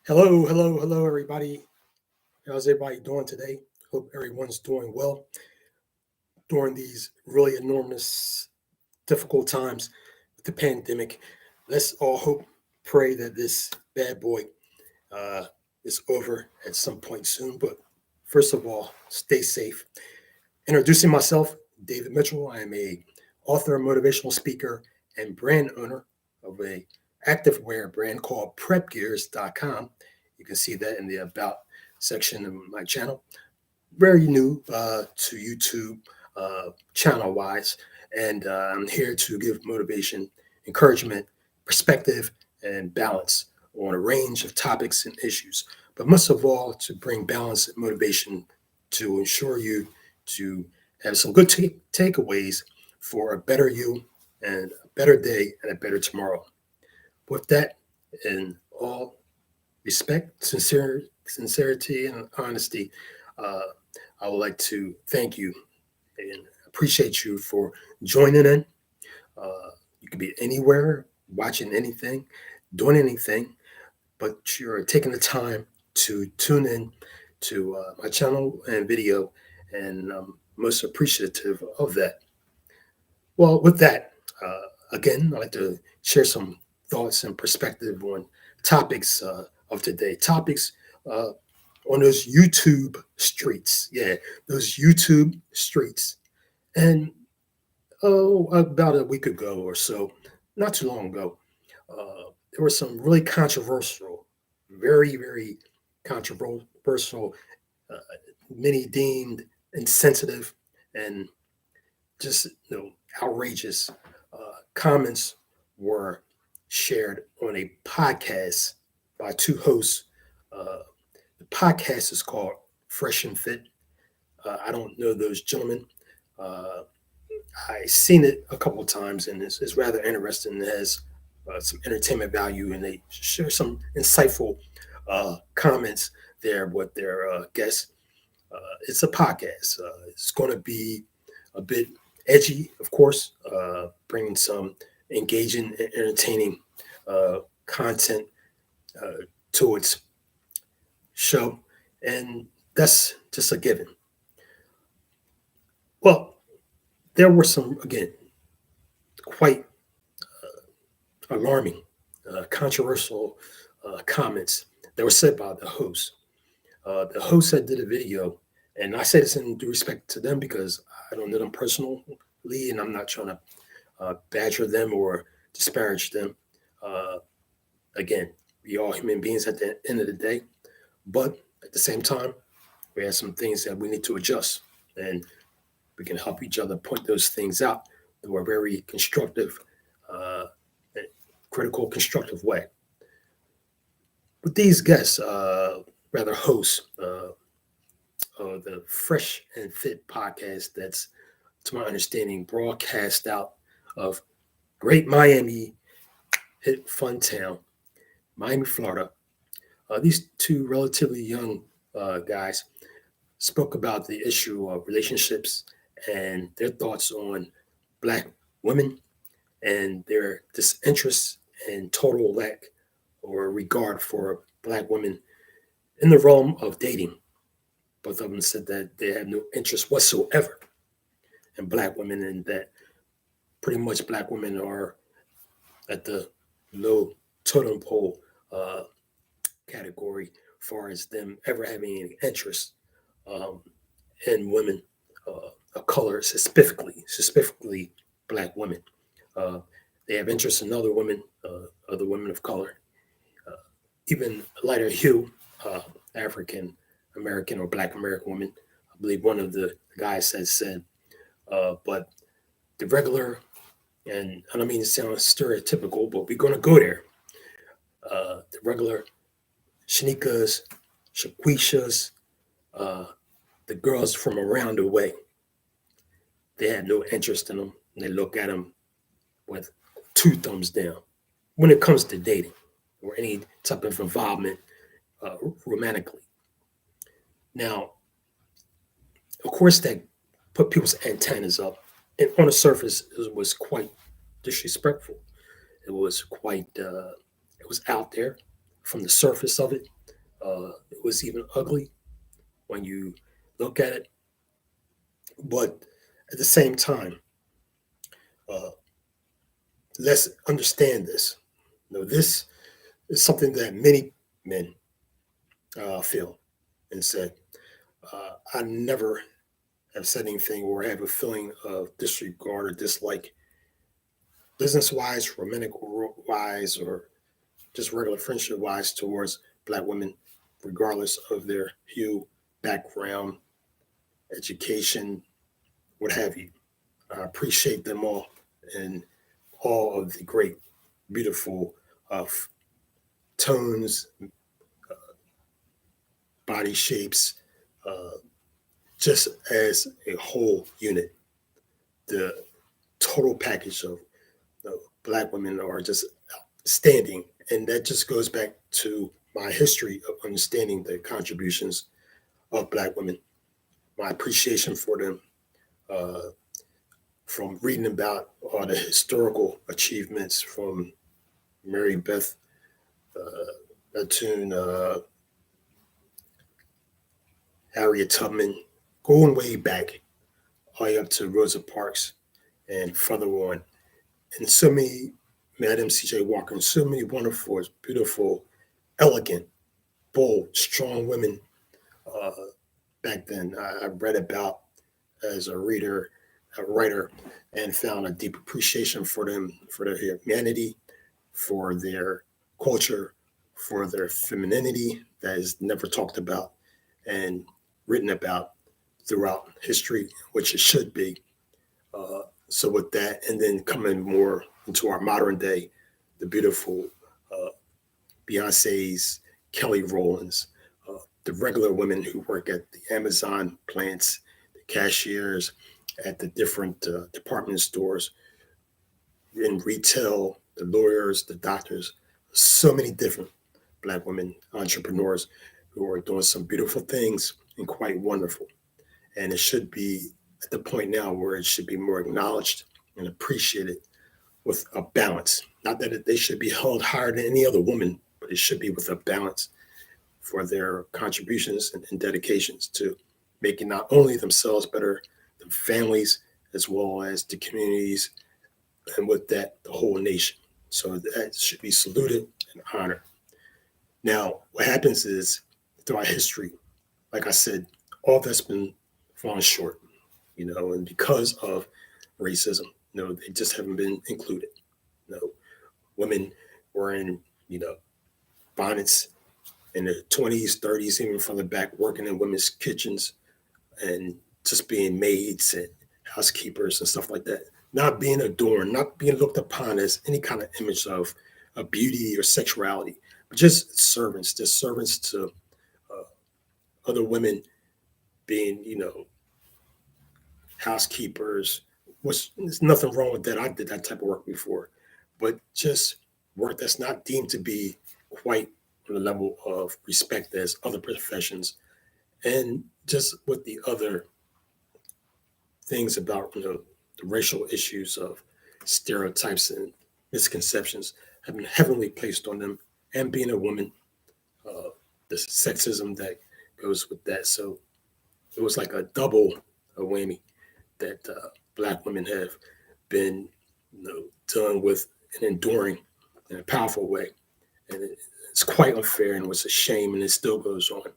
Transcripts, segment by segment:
Hello, everybody. How's everybody doing today? Hope everyone's doing well during these really enormous, difficult times with the pandemic. Let's all hope, pray that this bad boy uh, is over at some point soon. But first of all, stay safe. Introducing myself, David Mitchell. I am a author, motivational speaker, and brand owner of a activewear brand called PrepGears.com. You can see that in the About section of my channel. Very new to YouTube channel wise, and I'm here to give motivation, encouragement, perspective, and balance on a range of topics and issues. But most of all, to bring balance and motivation to ensure you to have some good takeaways for a better you and a better day and a better tomorrow. With that, in all respect, sincerity, and honesty, uh, I would like to thank you and appreciate you for joining in. You could be anywhere, watching anything, doing anything, but you're taking the time to tune in to my channel and video, and I'm most appreciative of that. Well, with that, again, I'd like to share some thoughts and perspective on topics of today. Topics uh, on those YouTube streets. Yeah, those YouTube streets. And about a week ago or so, not too long ago, there was some really controversial, very controversial, uh, many deemed insensitive and just outrageous comments were shared on a podcast by two hosts. Uh, the podcast is called Fresh and Fit. I don't know those gentlemen. Uh, I've seen it a couple of times, and it's rather interesting. It has some entertainment value, and they share some insightful comments there with their guests. It's a podcast. It's going to be a bit edgy, of course, bringing some engaging and entertaining content to its show, and that's just a given. Well, there were some, again, quite alarming, controversial comments that were said by the host. The host that did a video, and I say this in due respect to them because I don't know them personally, and I'm not trying to badger them or disparage them. Uh, Again, we all human beings at the end of the day, but at the same time, we have some things that we need to adjust, and we can help each other point those things out through a very constructive, uh, critical, constructive way. With these guests, rather hosts, the Fresh and Fit podcast that's, to my understanding, broadcast out of great Miami, hit fun town, Miami, Florida. These two relatively young guys spoke about the issue of relationships and their thoughts on Black women and their disinterest and total lack or regard for Black women in the realm of dating. Both of them said that they have no interest whatsoever in Black women, and that pretty much Black women are at the low totem pole uh, category as far as them ever having any interest um, in women of color, specifically Black women. Uh, they have interest in other women of color, uh, even lighter hue, uh, African American or Black American women. I believe one of the guys said, but the regular, and I don't mean to sound stereotypical, but we're going to go there. The regular Shanikas, Shaquishas, uh, the girls from around the way, they had no interest in them. And they look at them with two thumbs down when it comes to dating or any type of involvement romantically. Now, of course, that put people's antennas up, and on the surface, it was quite disrespectful. It was quite, it was out there. from the surface of it. It was even ugly when you look at it. But at the same time, uh, let's understand this. This is something that many men feel and said. I never have said anything or have a feeling of disregard or dislike, business wise, romantic wise, or just regular friendship wise towards Black women, regardless of their hue, background, education, what have you. I appreciate them all and all of the great, beautiful uh, tones, body shapes, uh, just as a whole unit. The total package of Black women are just outstanding. And that just goes back to my history of understanding the contributions of Black women, my appreciation for them, uh, from reading about all the historical achievements from Mary Beth Bethune, Harriet Tubman, going way back, all the way up to Rosa Parks and further on. And so many, Madam C.J. Walker, and so many wonderful, beautiful, elegant, bold, strong women uh, back then. I read about as a reader, a writer, and found a deep appreciation for them, for their humanity, for their culture, for their femininity that is never talked about and written about throughout history, which it should be. So with that, and then coming more into our modern day, the beautiful uh, Beyonce's, Kelly Rowlands, the regular women who work at the Amazon plants, the cashiers at the different department stores, in retail, the lawyers, the doctors, so many different Black women entrepreneurs who are doing some beautiful things and quite wonderful. And it should be at the point now where it should be more acknowledged and appreciated with a balance. Not that they should be held higher than any other woman, but it should be with a balance for their contributions and dedications to making not only themselves better, the families, as well as the communities, and with that, the whole nation. So that should be saluted and honored. Now, what happens is throughout history, like I said, all that's been falling short, and because of racism, they just haven't been included. You know, women were in, bonnets in the 20s, 30s, even further back, working in women's kitchens and just being maids and housekeepers and stuff like that, not being adorned, not being looked upon as any kind of image of beauty or sexuality, but just servants to other women, being, housekeepers. There's nothing wrong with that. I did that type of work before, but just work that's not deemed to be quite on the level of respect as other professions, and just with the other things about the racial issues of stereotypes and misconceptions have been heavily placed on them, and being a woman, uh, the sexism that goes with that. So it was like a double a whammy that Black women have been dealing with and enduring in a powerful way, and it's quite unfair and was a shame, and it still goes on.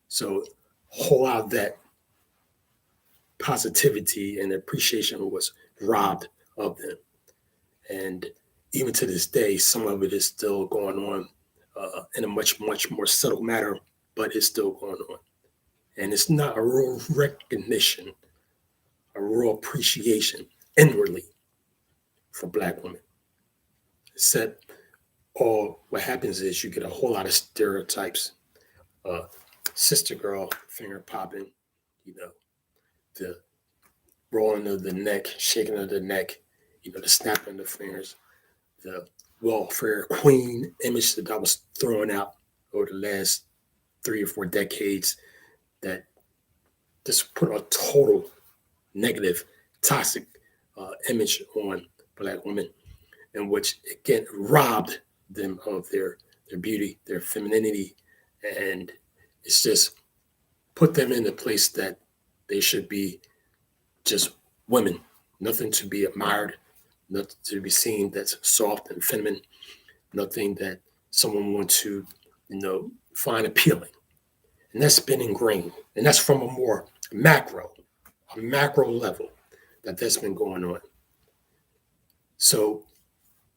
So a whole lot of that positivity and appreciation was robbed of them. And even to this day, some of it is still going on in a much, much more subtle manner, but it's still going on. And it's not a real recognition, a real appreciation inwardly for Black women. Except all what happens is you get a whole lot of stereotypes. Uh, Sister girl, finger popping, you know, the rolling of the neck, shaking of the neck, the snapping of the fingers, the welfare queen image that I was throwing out over the last 3 or 4 decades that just put a total negative, toxic image on Black women, in which again robbed them of their their beauty, their femininity, and it's just put them in the place that they should be just women, nothing to be admired, nothing to be seen that's soft and feminine, nothing that someone wants to, find appealing. And that's been ingrained. And that's from a macro level that's been going on. So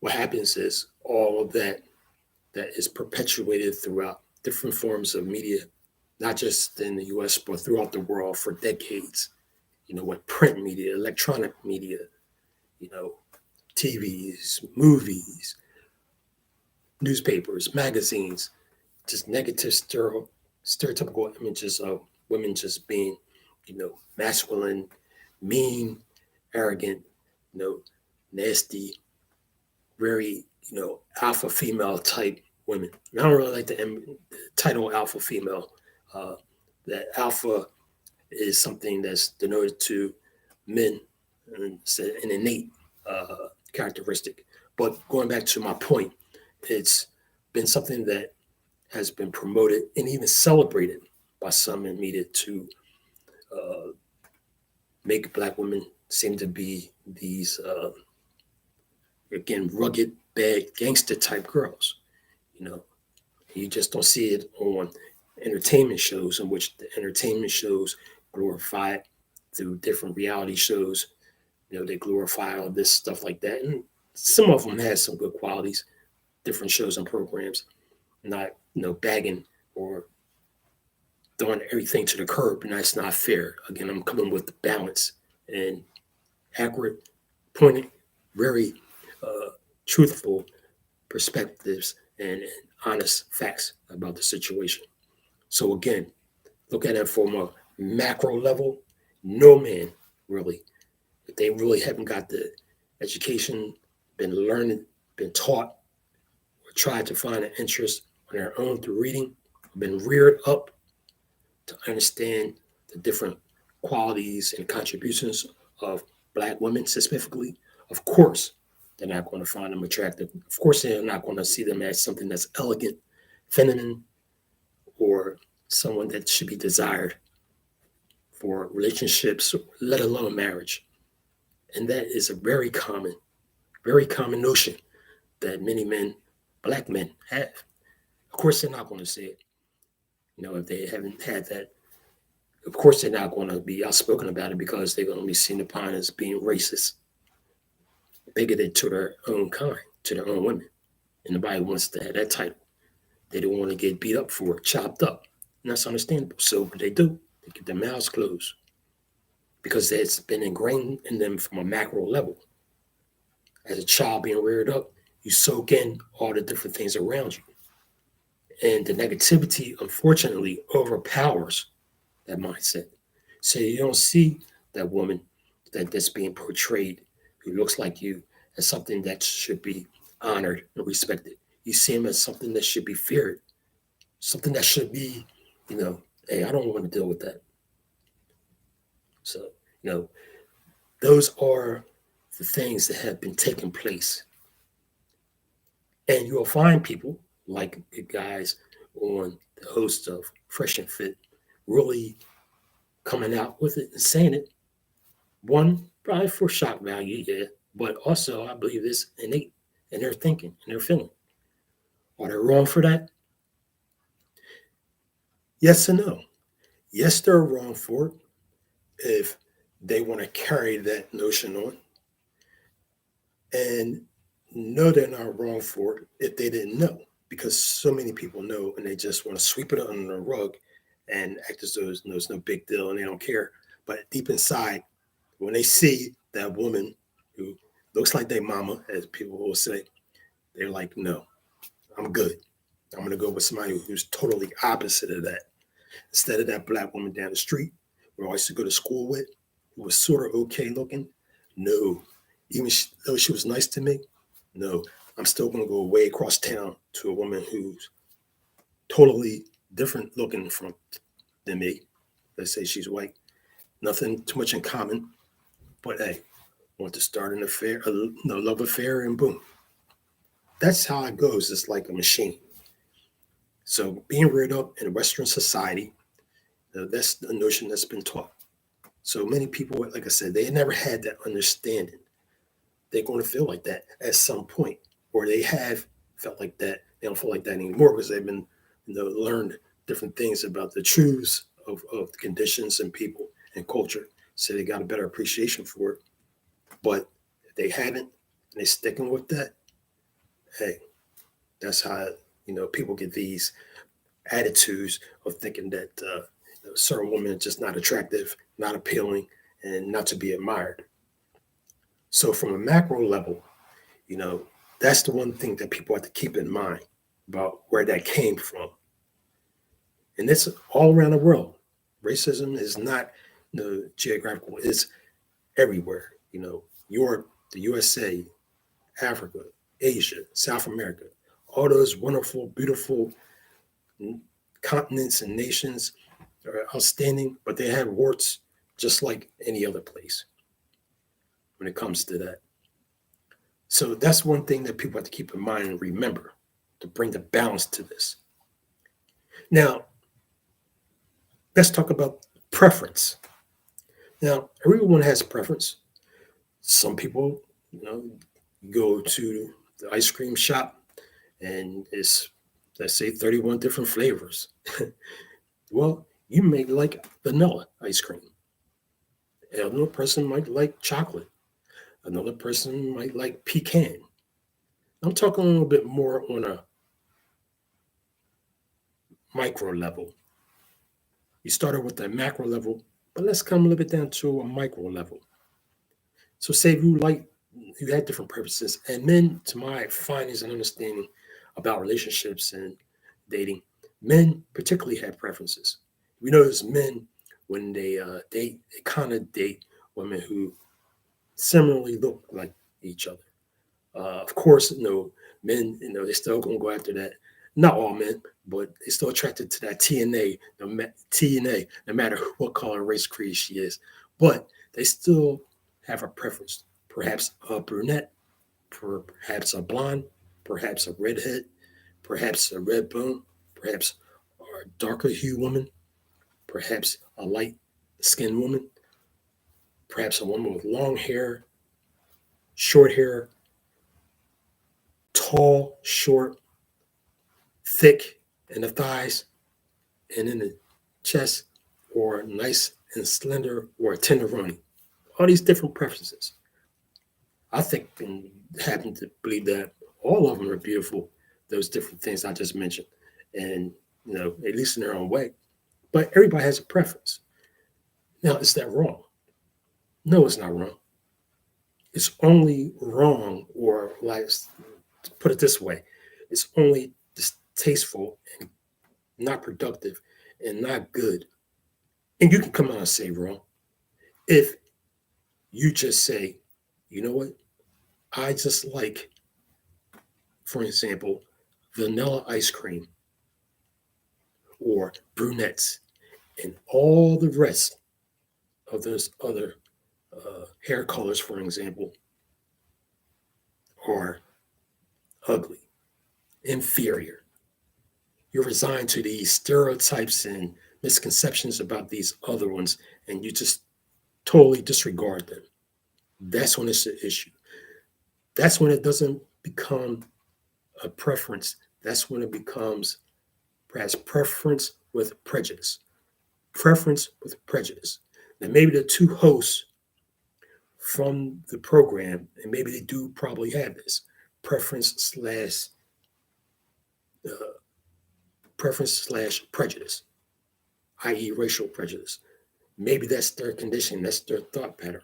what happens is all of that is perpetuated throughout different forms of media, not just in the US, but throughout the world for decades. With print media, electronic media, you know, TVs, movies, newspapers, magazines, just negative stereotypical images of women just being, masculine, mean, arrogant, nasty, very, alpha female type women. And I don't really like the title alpha female. Uh, that alpha is something that's denoted to men, and it's an innate characteristic. But going back to my point, it's been something that has been promoted and even celebrated by some in media to uh, make Black women seem to be these, again, rugged, bad, gangster type girls. You know, you just don't see it on entertainment shows, in which the entertainment shows glorify it through different reality shows. They glorify all this stuff like that. And some of them has some good qualities, different shows and programs, not, bagging or throwing everything to the curb. And that's not fair. Again, I'm coming with the balance and accurate, pointed, very truthful perspectives and honest facts about the situation. So again, look at it from a macro level. No man really, if they really haven't got the education, been learning, been taught, or tried to find an interest on their own through reading, been reared up to understand the different qualities and contributions of Black women specifically, of course, they're not going to find them attractive. Of course, they're not going to see them as something that's elegant, feminine, or someone that should be desired for relationships, let alone marriage. And that is a very common notion that many men, Black men, have. Of course, they're not going to say it. If they haven't had that, of course, they're not going to be outspoken about it because they're going to be seen upon as being racist, bigoted to their own kind, to their own women. And nobody wants to have that title. They don't want to get beat up for it, chopped up. And that's understandable. So what they do, they get their mouths closed because it's been ingrained in them from a macro level. As a child being reared up, you soak in all the different things around you. And the negativity, unfortunately, overpowers that mindset. So you don't see that woman that's being portrayed who looks like you as something that should be honored and respected. You see him as something that should be feared, something that should be, hey, I don't want to deal with that. So, those are the things that have been taking place. And you'll find people like the guys on the host of Fresh and Fit really coming out with it and saying it. One, probably for shock value, yeah, but also I believe it's innate in their thinking and their feeling. Are they wrong for that? Yes and no. Yes, they're wrong for it if they want to carry that notion on. And no, they're not wrong for it if they didn't know, because so many people know and they just want to sweep it under the rug and act as though it's no big deal and they don't care. But deep inside, when they see that woman who looks like their mama, as people will say, they're like, no, I'm good. I'm going to go with somebody who's totally opposite of that. Instead of that Black woman down the street who I used to go to school with, who was sort of okay looking, no. Even though she was nice to me, no. I'm still going to go way across town to a woman who's totally different looking than me. Let's say she's white. Nothing too much in common. But hey, want to start an affair, love affair, and boom. That's how it goes. It's like a machine. So being reared up in Western society, that's a notion that's been taught. So many people, like I said, they never had that understanding. They're going to feel like that at some point, or they have felt like that. They don't feel like that anymore because they've been, learned different things about the truths of conditions and people and culture. So they got a better appreciation for it. But if they haven't and they're sticking with that, hey, that's how people get these attitudes of thinking that a certain woman is just not attractive, not appealing, and not to be admired. So from a macro level, you know, that's the one thing that people have to keep in mind about where that came from. And it's all around the world. Racism is not geographical, it's everywhere. Europe, the USA, Africa, Asia, South America, all those wonderful, beautiful continents and nations are outstanding, but they have warts just like any other place when it comes to that. So that's one thing that people have to keep in mind and remember to bring the balance to this. Now, let's talk about preference. Now, everyone has preference. Some people, go to the ice cream shop and it's, let's say, 31 different flavors. Well, you may like vanilla ice cream. Another person might like chocolate. Another person might like pecan. I'm talking a little bit more on a micro level. You started with the macro level, but let's come a little bit down to a micro level. So say you had different purposes, and men, to my findings and understanding about relationships and dating, men particularly have preferences. We notice men when they date, they kind of date women who similarly look like each other. Of course, men, they're still gonna go after that. Not all men, but they're still attracted to that TNA, TNA, no matter what color, race, creed she is. But they still have a preference. Perhaps a brunette, perhaps a blonde, perhaps a redhead, perhaps a red bone, perhaps a darker hue woman, perhaps a light skinned woman, perhaps a woman with long hair, short hair, tall, short, thick in the thighs and in the chest, or nice and slender, or tenderoni. All these different preferences. I think and happen to believe that all of them are beautiful, those different things I just mentioned. And, at least in their own way. But everybody has a preference. Now, is that wrong? No, it's not wrong. It's only wrong, or like, to put it this way, it's only distasteful and not productive and not good. And you can come out and say wrong if you just say, you know what, I just like, for example, vanilla ice cream or brunettes, and all the rest of those other hair colors, for example, are ugly, inferior. You're resigned to these stereotypes and misconceptions about these other ones, and you just totally disregard them. That's when it's an issue. That's when it doesn't become a preference. That's when it becomes perhaps preference with prejudice. Preference with prejudice. Now, maybe the two hosts from the program, and maybe they do probably have this preference slash uh, preference slash prejudice, i.e., racial prejudice. Maybe that's their condition, that's their thought pattern,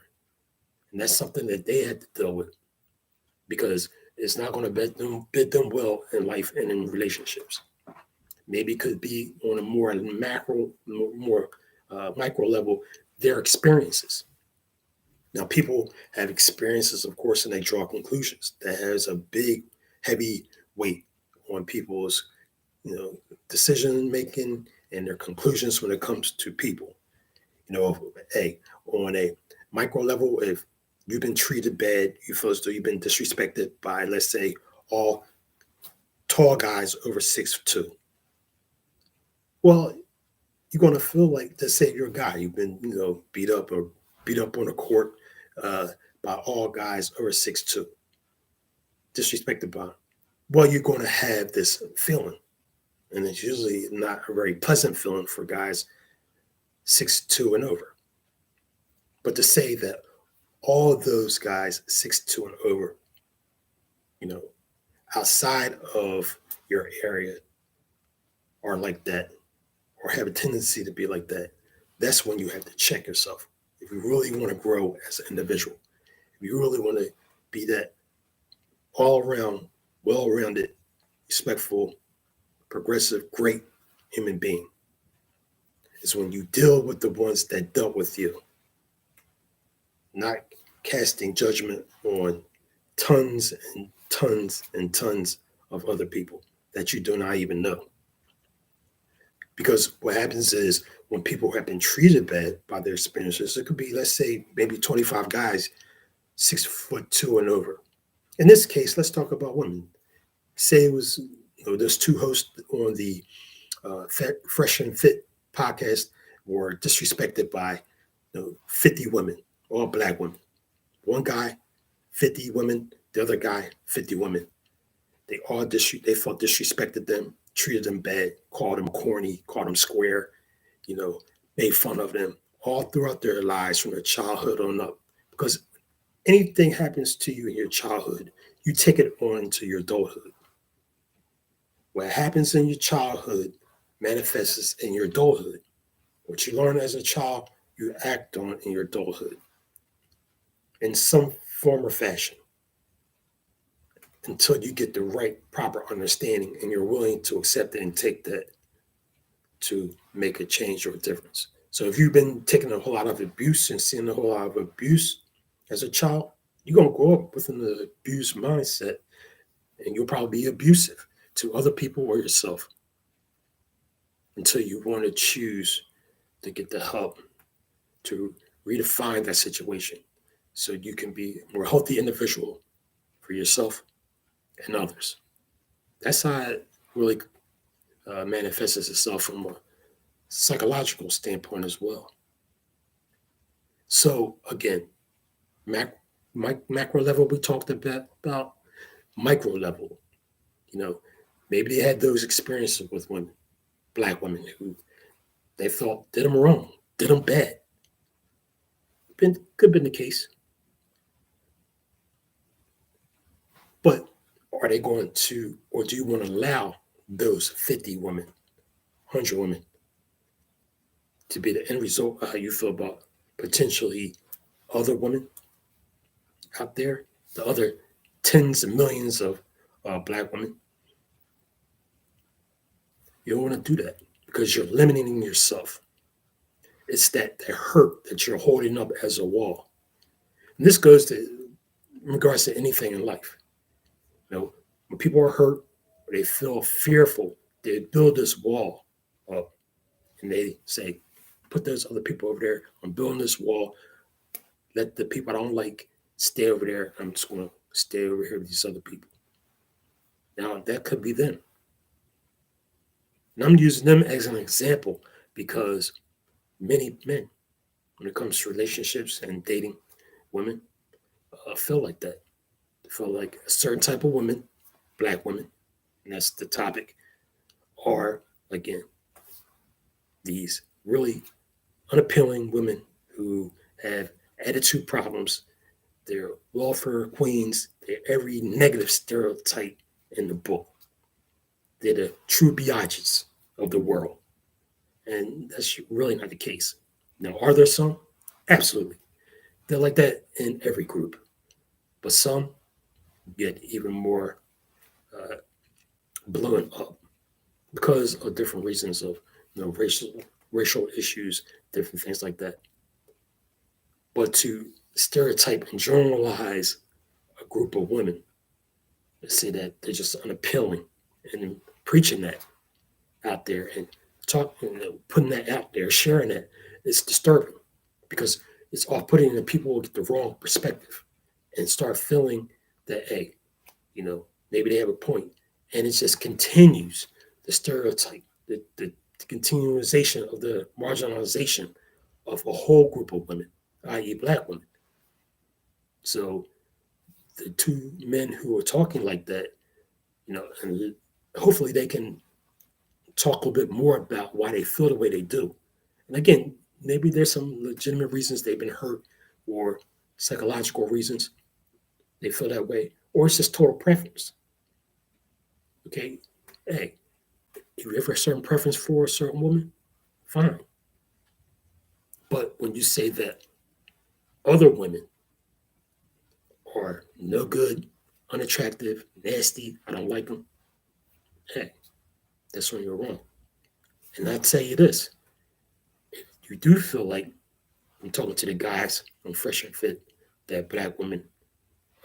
and that's something that they had to deal with because it's not going to bid them well in life and in relationships. Maybe it could be on a more macro, more micro level, their experiences. Now, people have experiences, of course, and they draw conclusions. That has a big, heavy weight on people's, you know, decision making and their conclusions when it comes to people. Hey, on a micro level, if you've been treated bad, you feel as though you've been disrespected by, let's say, all tall guys over 6'2". Well, you're going to feel like, to say you're a guy, you've been, beat up or beat up on the court uh, by all guys over 6'2", disrespected by. Well, you're going to have this feeling, and it's usually not a very pleasant feeling for guys 6'2" and over. But to say that all those guys 6'2" and over, you know, outside of your area are like that, or have a tendency to be like that, that's when you have to check yourself. If you really want to grow as an individual, if you really want to be that all around, well rounded, respectful, progressive, great human being, is when you deal with the ones that dealt with you, not casting judgment on tons and tons and tons of other people that you do not even know. Because what happens is, when people have been treated bad by their experiences, it could be, let's say, maybe 25 guys, 6'2" and over. In this case, let's talk about women. Say it was, there's two hosts on the Fresh and Fit podcast were disrespected by 50 women, all black women. One guy, 50 women, the other guy, 50 women. They felt disrespected them, treated them bad, called them corny, called them square, you know, made fun of them all throughout their lives from their childhood on up. Because anything happens to you in your childhood, you take it on to your adulthood. What happens in your childhood manifests in your adulthood. What you learn as a child, you act on in your adulthood in some form or fashion, until you get the right, proper understanding and you're willing to accept it and take that to make a change or a difference. So if you've been taking a whole lot of abuse and seeing a whole lot of abuse as a child, you're going to grow up with an abused mindset, and you'll probably be abusive to other people or yourself until you want to choose to get the help to redefine that situation so you can be a more healthy individual for yourself and others. That's how it really manifests itself from a psychological standpoint as well. So again, macro level we talked about micro level. You know, maybe they had those experiences with women, black women, who they thought did them wrong, did them bad. Could have been the case. But are they going to, or do you want to allow those 50 women, 100 women, to be the end result of how you feel about potentially other women out there, the other tens of millions of black women? You don't want to do that, because you're limiting yourself. It's that hurt that you're holding up as a wall. And this goes to, in regards to anything in life. When people are hurt or they feel fearful, they build this wall up, and they say, put those other people over there. I'm building this wall. Let the people I don't like stay over there. I'm just going to stay over here with these other people. Now, that could be them. And I'm using them as an example because many men, when it comes to relationships and dating women, feel like that. They feel like a certain type of woman, black women, and that's the topic, are, again, these really unappealing women who have attitude problems. They're welfare queens. They're every negative stereotype in the book. They're the true biatches of the world. And that's really not the case. Now, are there some? Absolutely. They're like that in every group. But some get even more uh, blown up because of different reasons of racial issues, different things like that. But to stereotype and generalize a group of women and say that they're just unappealing, and preaching that out there and talking, putting that out there, sharing that, it's disturbing, because it's off-putting, and people will get the wrong perspective and start feeling that, hey, maybe they have a point, and it just continues the stereotype, the the continualization of the marginalization of a whole group of women, i.e., black women. So the two men who are talking like that, and hopefully they can talk a little bit more about why they feel the way they do. And again, maybe there's some legitimate reasons they've been hurt or psychological reasons they feel that way, or it's just total preference. Okay. Hey, if you have a certain preference for a certain woman, fine. But when you say that other women are no good, unattractive, nasty, I don't like them, hey, that's when you're wrong. And I'll tell you this, you do feel like, I'm talking to the guys on Fresh and Fit, that black women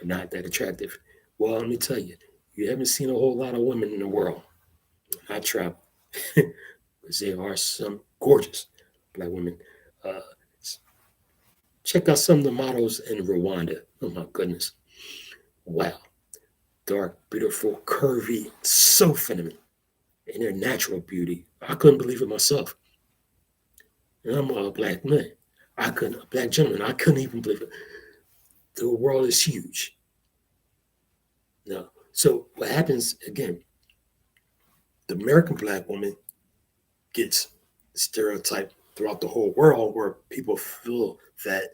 are not that attractive. Well, let me tell you, you haven't seen a whole lot of women in the world. I travel. Because there are some gorgeous black women. Uh, Check out some of the models in Rwanda. Oh my goodness. Wow. Dark, beautiful, curvy, so feminine in their natural beauty. I couldn't believe it myself. And I'm a black man. A black gentleman. I couldn't even believe it. The world is huge. No. So what happens again, the American black woman gets stereotyped throughout the whole world where people feel that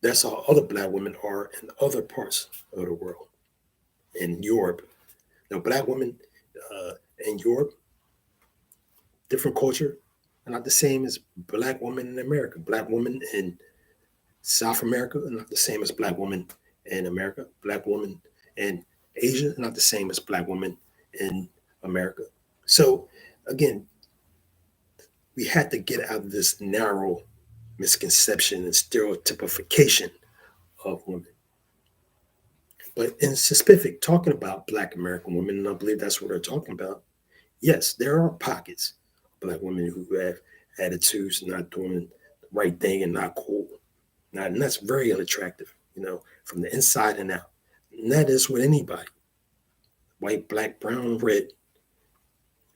that's how other black women are in other parts of the world. In Europe, now black women in Europe, different culture, are not the same as black women in America. Black women in South America are not the same as black women in America. Black women in Asia are not the same as black women in America. So again, we had to get out of this narrow misconception and stereotypification of women. But in specific, talking about black American women, and I believe that's what they're talking about, yes, there are pockets of black women who have attitudes, not doing the right thing and not cool. And that's very unattractive, from the inside and out. And that is with anybody. White, black, brown, red.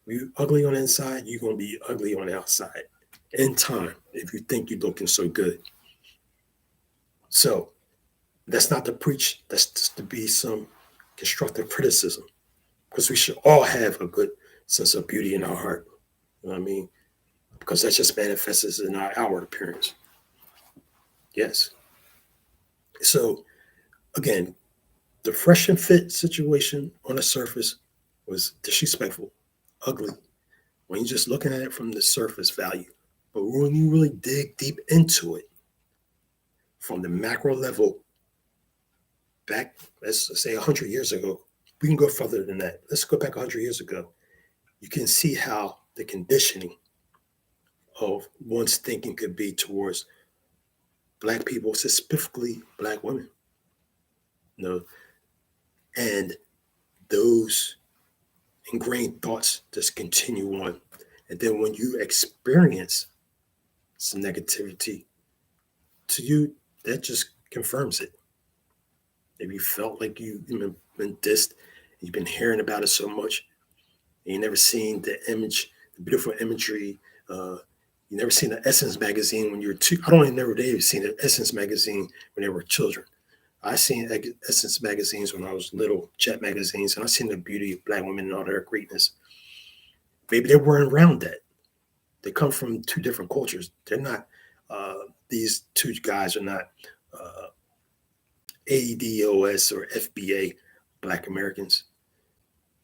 You ugly on the inside, you're gonna be ugly on the outside. In time, if you think you're looking so good. So that's not to preach, that's just to be some constructive criticism. Because we should all have a good sense of beauty in our heart. You know what I mean? Because that just manifests in our outward appearance. Yes. So again, the Fresh and Fit situation on the surface was disrespectful, ugly, when you're just looking at it from the surface value. But when you really dig deep into it, from the macro level, back, let's say 100 years ago, we can go further than that. Let's go back 100 years ago. You can see how the conditioning of one's thinking could be towards black people, specifically black women. And those ingrained thoughts just continue on. And then when you experience some negativity to you, that just confirms it. If you felt like you've been dissed, you've been hearing about it so much, and you never seen the image, the beautiful imagery. You never seen the Essence magazine when you were two. I don't even never did seen the Essence magazine when they were children. I seen Essence magazines when I was little, Jet magazines, and I seen the beauty of black women and all their greatness. Maybe they weren't around that. They come from two different cultures. They're not. These two guys are not ADOS or FBA Black Americans.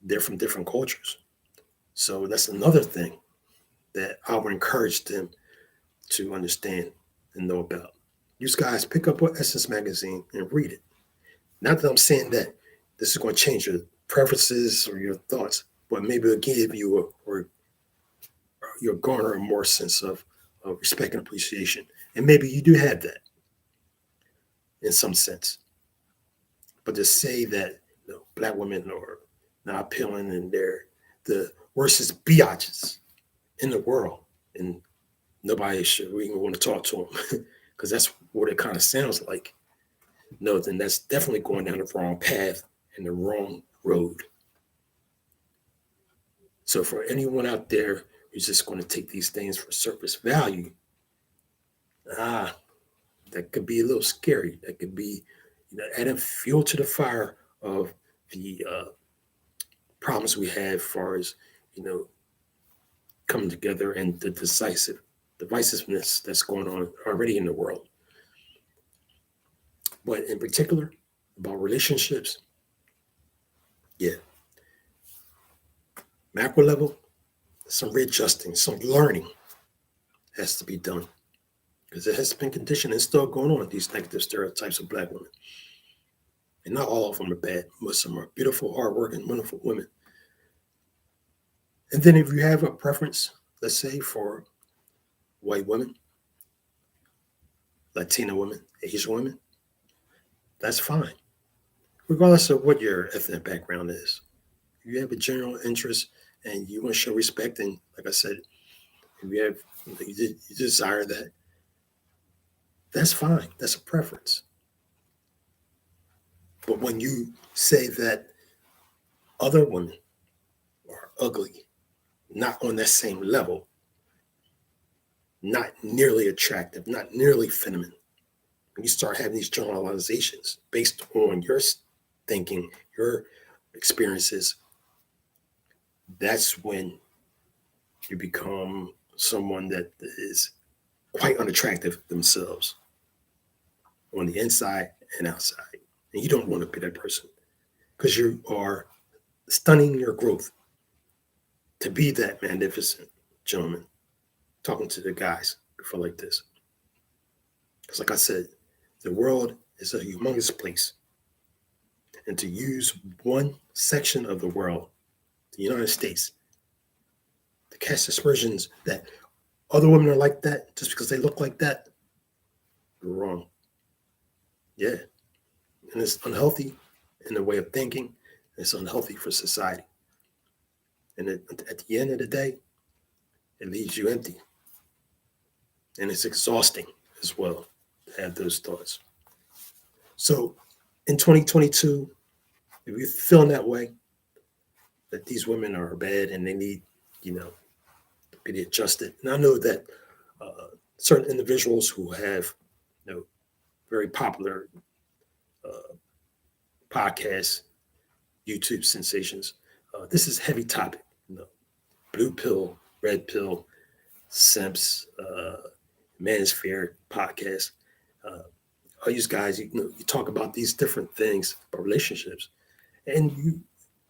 They're from different cultures. So that's another thing that I would encourage them to understand and know about. You guys pick up an Essence magazine and read it. Not that I'm saying that this is going to change your preferences or your thoughts, but maybe it'll give you or you'll garner a more sense of respect and appreciation. And maybe you do have that in some sense. But to say that black women are not appealing and they're the worstest biatches in the world, and nobody should even want to talk to them because that's what it kind of sounds like. No, then that's definitely going down the wrong path and the wrong road. So for anyone out there you're just going to take these things for surface value, that could be a little scary. That could be, adding fuel to the fire of the problems we have as far as, you know, coming together and the divisiveness that's going on already in the world. But in particular, about relationships, yeah, macro level, some readjusting, some learning has to be done because it has been conditioned and still going on, these negative stereotypes of Black women. And not all of them are bad. Most of them are beautiful, hardworking, wonderful women. And then if you have a preference, let's say for white women, Latina women, Asian women, that's fine, regardless of what your ethnic background is. If you have a general interest and you want to show respect, and like I said, if you have you desire that, that's fine. That's a preference. But when you say that other women are ugly, not on that same level, not nearly attractive, not nearly feminine, when you start having these generalizations based on your thinking, your experiences, that's when you become someone that is quite unattractive themselves on the inside and outside. And you don't want to be that person because you are stunning your growth to be that magnificent gentleman. Talking to the guys before like this. Because like I said, the world is a humongous place. And to use one section of the world, the United States, to cast aspersions that other women are like that just because they look like that, you're wrong. Yeah. And it's unhealthy in the way of thinking. It's unhealthy for society. And at the end of the day, it leaves you empty. And it's exhausting as well to have those thoughts. So in 2022, if you're feeling that way, that these women are bad and they need, to be adjusted. And I know that certain individuals who have, very popular podcasts, YouTube sensations, this is a heavy topic. Blue pill, red pill, simps, manosphere podcast. All these guys, you talk about these different things about relationships, and you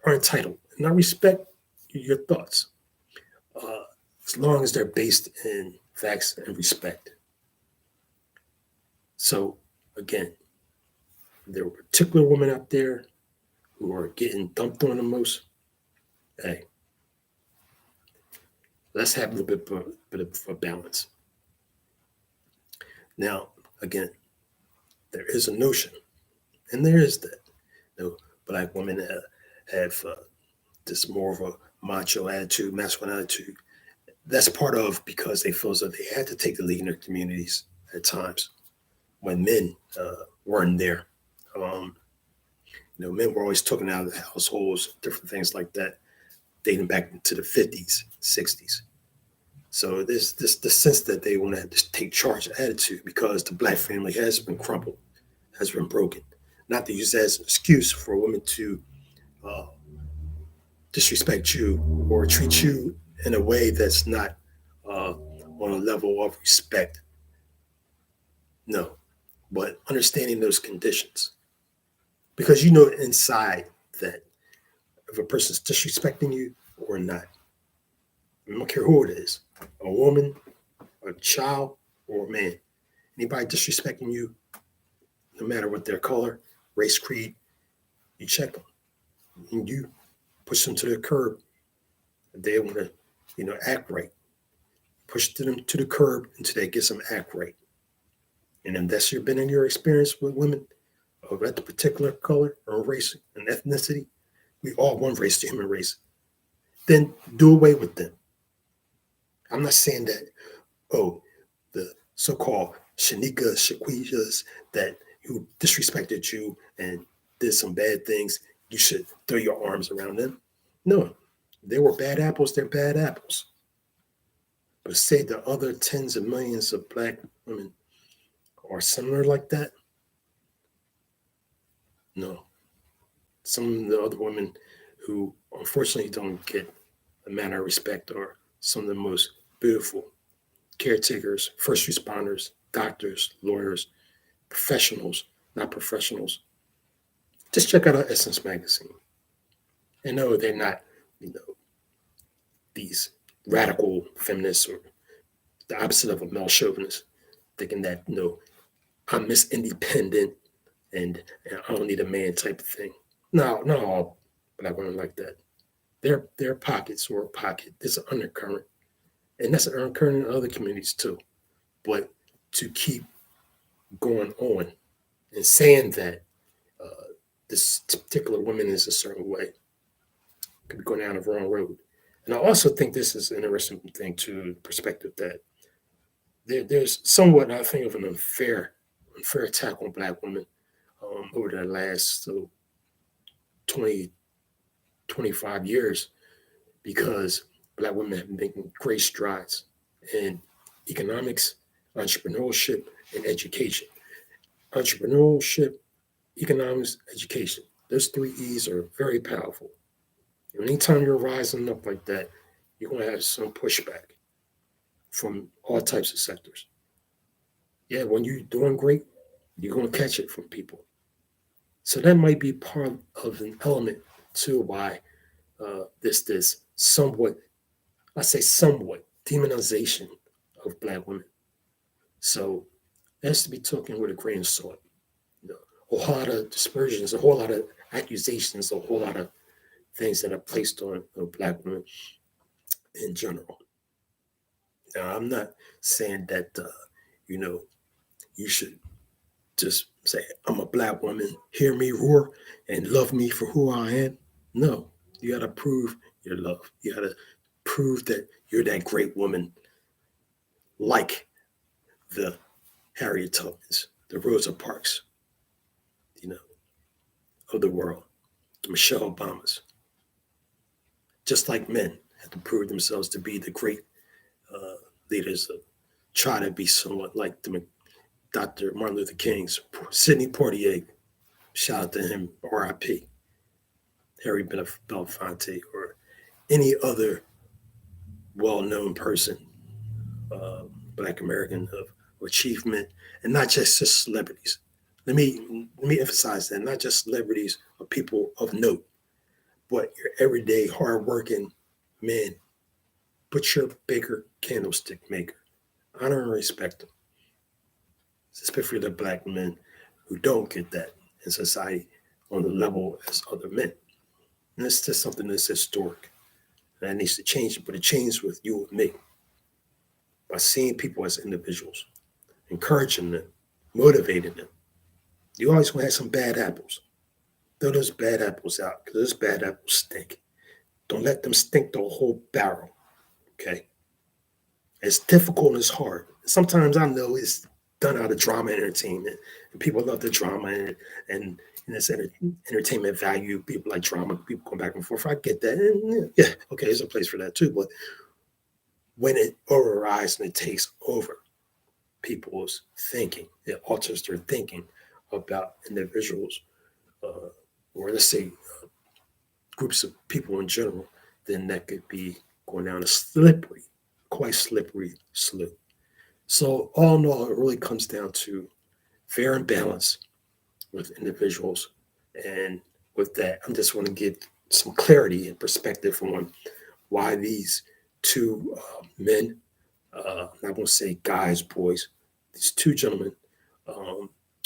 are entitled. And I respect your thoughts, as long as they're based in facts and respect. So, again, there are particular women out there who are getting dumped on the most. Hey, let's have a little bit of a balance. Now, again, there is a notion, and there is that Black women have this more of a macho attitude, masculine attitude. That's part of because they feel as though they had to take the lead in their communities at times when men weren't there. Men were always taken out of the households, different things like that, dating back to the 50s, 60s. So there's the sense that they want to just take charge attitude because the Black family has been crumbled, has been broken. Not to use that as an excuse for women to disrespect you or treat you in a way that's not on a level of respect. No, but understanding those conditions. Because inside that if a person's disrespecting you or not, I don't care who it is, a woman, a child, or a man, anybody disrespecting you, no matter what their color, race, creed, you check them and you push them to the curb. If they want to, act right, push them to the curb until they get some act right. And if that's been in your experience with women of that particular color or race and ethnicity, we all one race, the human race, then do away with them. I'm not saying that, the so-called Shaquillas that who disrespected you and did some bad things, you should throw your arms around them. No, they were bad apples, they're bad apples. But say the other tens of millions of black women are similar like that? No. Some of the other women who unfortunately don't get the manner of respect are some of the most beautiful caretakers, first responders, doctors, lawyers, professionals, not professionals. Just check out our Essence magazine. And no, they're not, these radical feminists or the opposite of a male chauvinist, thinking that, I'm Miss Independent and I don't need a man type of thing. No, not all black women like that. Their pockets or a pocket. There's an undercurrent. And that's an undercurrent in other communities too. But to keep going on and saying that this particular woman is a certain way could be going down the wrong road. And I also think this is an interesting thing to perspective that there's somewhat, I think, of an unfair attack on black women over the last 20, 25 years because black women have been making great strides in economics, entrepreneurship, and education. Entrepreneurship, economics, education. Those three E's are very powerful. Anytime you're rising up like that, you're going to have some pushback from all types of sectors. Yeah, when you're doing great, you're going to catch it from people. So that might be part of an element to why this somewhat, I say somewhat, demonization of black women. So it has to be taken with a grain of salt. You know, a whole lot of dispersions, a whole lot of accusations, a whole lot of things that are placed on black women in general. Now, I'm not saying that you know you should just say I'm a black woman, hear me roar, and love me for who I am. No, you got to prove your love. You got to prove that you're that great woman, like the Harriet Tubmans, the Rosa Parks, you know, of the world, the Michelle Obamas. Just like men have to prove themselves to be the great uh, leaders, try to be somewhat like the Dr. Martin Luther King's Sidney Poitier. Shout out to him, R.I.P. Harry Belafonte, or any other well-known person, uh, Black American of achievement, and not just celebrities. Let me emphasize that not just celebrities or people of note, but your everyday hardworking men, butcher, baker, candlestick maker. Honor and respect them, especially the black men who don't get that in society on the level as other men. And it's just something that's historic. And that needs to change, but it changes with you and me by seeing people as individuals, encouraging them, motivating them. You always want to have some bad apples. Throw those bad apples out because those bad apples stink. Don't let them stink the whole barrel. Okay. It's difficult and it's hard. Sometimes I know it's done out of drama and entertainment, and people love the drama and it's entertainment value. People like drama. People come back and forth. I get that. And yeah, okay, there's a place for that too. But when it overrides and it takes over people's thinking, it alters their thinking about individuals, uh, or let's say groups of people in general, then that could be going down a slippery, quite slippery slope. So all in all, it really comes down to fair and balance with individuals. And with that, I just want to give some clarity and perspective on why these two men, I'm not going to say guys, boys, these two gentlemen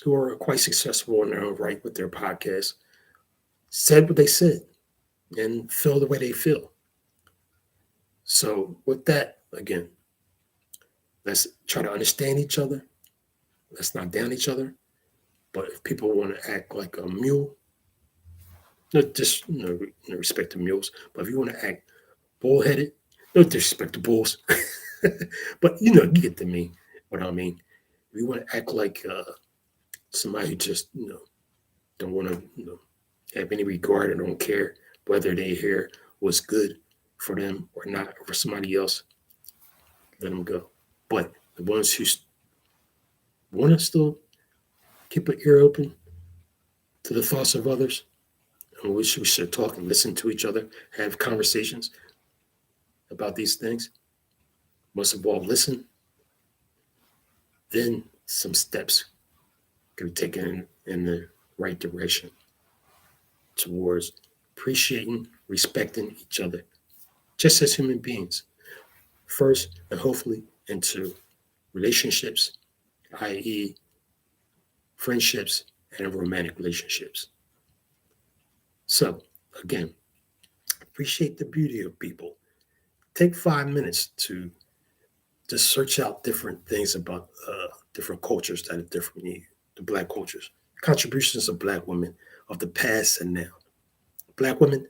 who are quite successful in their own right with their podcast, said what they said and feel the way they feel. So with that, again, let's try to understand each other. Let's not down each other. But if people want to act like a mule, not just no respect to mules, but if you want to act bullheaded, no disrespect to bulls, but you get to me what I mean. If you want to act like somebody who just don't want to have any regard or don't care whether they hear what's good for them or not, or for somebody else, let them go. But the ones who want to still keep an ear open to the thoughts of others, and we should talk and listen to each other, have conversations about these things. Most of all, listen. Then some steps can be taken in the right direction towards appreciating, respecting each other, just as human beings. First, and hopefully into relationships, i.e., friendships and romantic relationships. So, again, appreciate the beauty of people. Take 5 minutes to just search out different things about different cultures that are different than you, the Black cultures, contributions of Black women of the past and now. Black women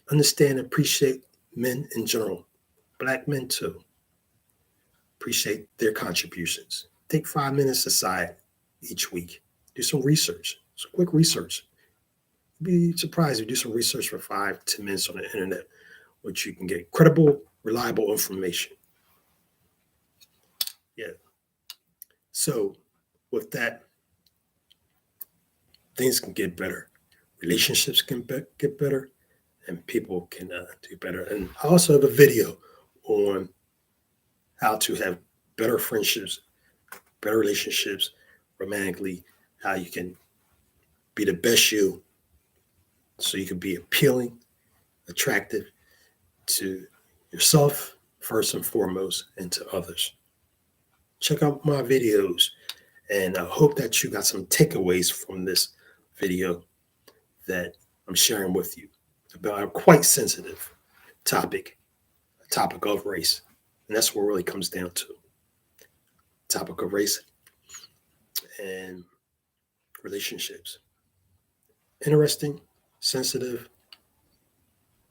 understand and appreciate men in general, Black men too. Appreciate their contributions. Take 5 minutes aside each week. Do some research, some quick research. You'd be surprised if you do some research for 5, 10 minutes on the internet, which you can get credible, reliable information. Yeah. So, with that, things can get better. Relationships can get better, and people can do better. And I also have a video on how to have better friendships, better relationships, romantically, how you can be the best you so you can be appealing, attractive to yourself first and foremost and to others. Check out my videos, and I hope that you got some takeaways from this video that I'm sharing with you about a quite sensitive topic, a topic of race. And that's what it really comes down to. Topic of race and relationships. Interesting, sensitive,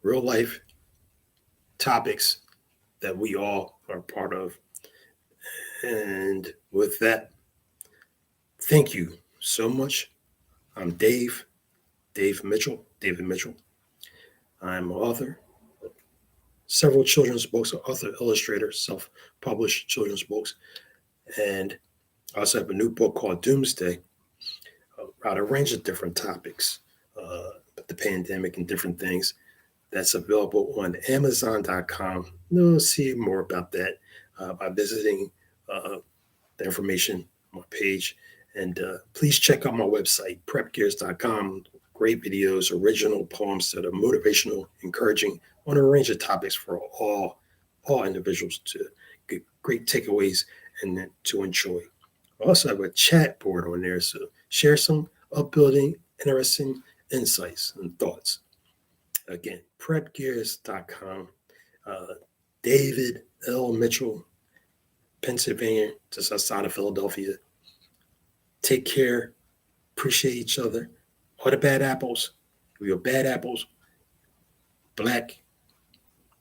real life topics that we all are part of. And with that, thank you so much. I'm David Mitchell. I'm an author, several children's books, author, illustrator, self-published children's books. And I also have a new book called Doomsday about a range of different topics, the pandemic and different things. That's available on Amazon.com. You'll see more about that by visiting the information on my page. And please check out my website, prepgears.com. Great videos, original poems that are motivational, encouraging on a range of topics for all individuals to get great takeaways and to enjoy. I also have a chat board on there, so share some upbuilding, interesting insights and thoughts. Again, prepgears.com. David L. Mitchell, Pennsylvania, just outside of Philadelphia. Take care. Appreciate each other. All the bad apples. We are bad apples. Black,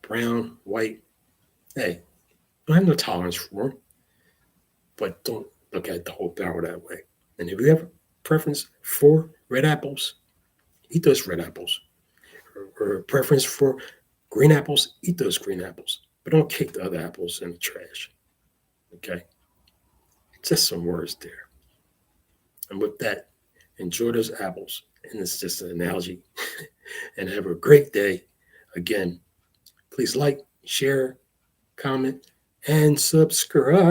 brown, white. Hey, don't have no tolerance for them. But don't look at the whole barrel that way. And if you have a preference for red apples, eat those red apples. Or a preference for green apples, eat those green apples. But don't kick the other apples in the trash. Okay? Just some words there. And with that, enjoy those apples. And it's just an analogy. And have a great day. Again, please like, share, comment, and subscribe.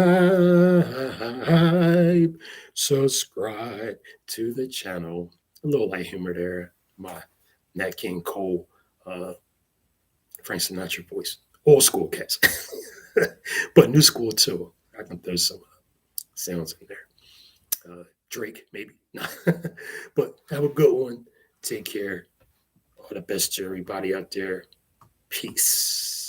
Subscribe to the channel. A little light humor there. My Nat King Cole, Frank Sinatra voice. Old school cats. But new school too. I can throw some sounds in there. Drake, maybe. But have a good one. Take care. All the best to everybody out there. Peace.